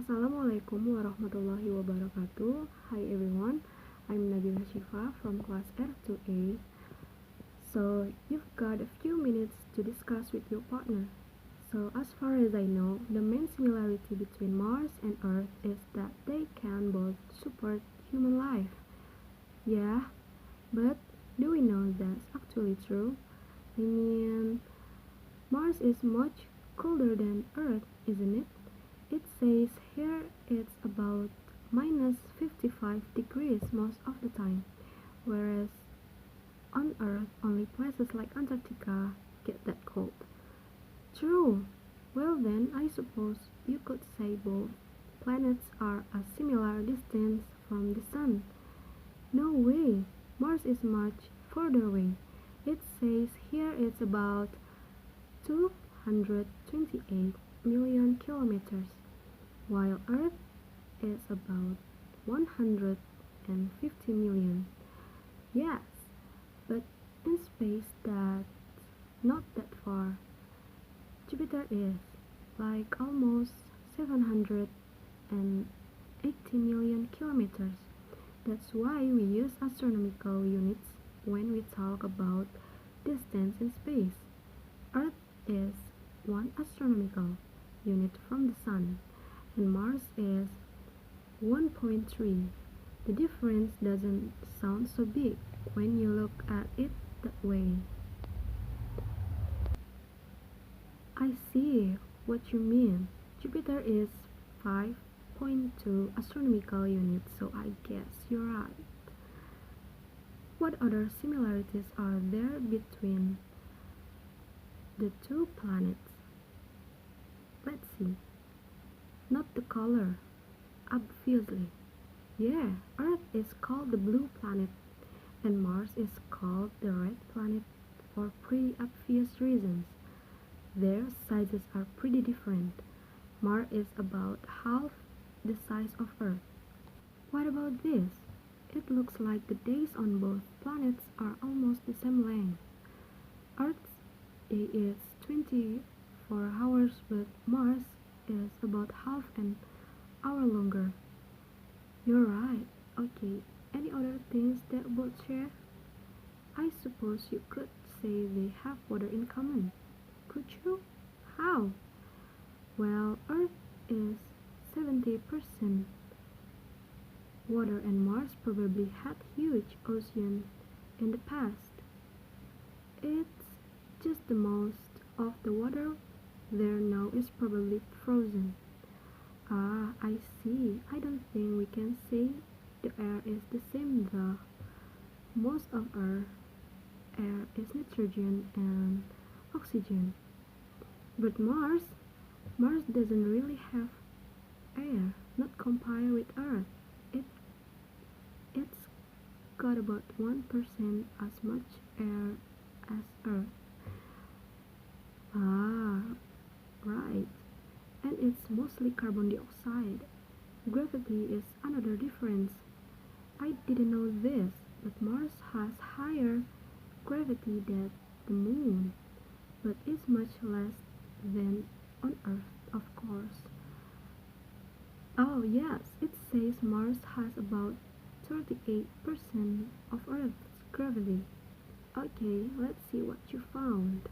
Assalamualaikum warahmatullahi wabarakatuh. Hi everyone, I'm Nabilla Syifa from class R2A. So, you've got a few minutes to discuss with your partner. So, as far as I know, the main similarity between Mars and Earth is that they can both support human life. Yeah, but do we know that's actually true? I mean, Mars is much colder than Earth, isn't it? It says here it's about minus 55 degrees most of the time, whereas on Earth only places like Antarctica get that cold. True. Well then, I suppose you could say both planets are a similar distance from the Sun. No way, Mars is much further away. It says here it's about 228 million kilometers, while Earth is about 150 million. Yes, but in space that's not that far. Jupiter is like almost 780 million kilometers. That's why we use astronomical units when we talk about distance in space. Earth is one astronomical unit from the Sun, and Mars is 1.3. The difference doesn't sound so big when you look at it that way. I see what you mean. Jupiter is 5.2 astronomical units, so I guess you're right. What other similarities are there between the two planets? Let's see. Not the color, obviously. Yeah, Earth is called the blue planet and Mars is called the red planet for pretty obvious reasons. Their sizes are pretty different. Mars is about half the size of Earth. What about this? It looks like the days on both planets are almost the same length. Earth's day is 24 hours, but Mars is about half an hour longer. You're right. Okay, any other things that both share? I suppose you could say they have water in common. Could you? How? Well, Earth is 70% water and Mars probably had huge oceans in the past. It's just the most of the water there now is probably frozen. Ah, I see. I don't think we can say the air is the same though. Most of our air is nitrogen and oxygen. But Mars doesn't really have air, not compared with Earth. It it's got about 1% as much air as Earth. Ah, right. And it's mostly carbon dioxide. Gravity is another difference. I didn't know this, but Mars has higher gravity than the Moon, but is much less than on Earth, of course. Oh, yes, it says Mars has about 38% of Earth's gravity. Okay, let's see what you found.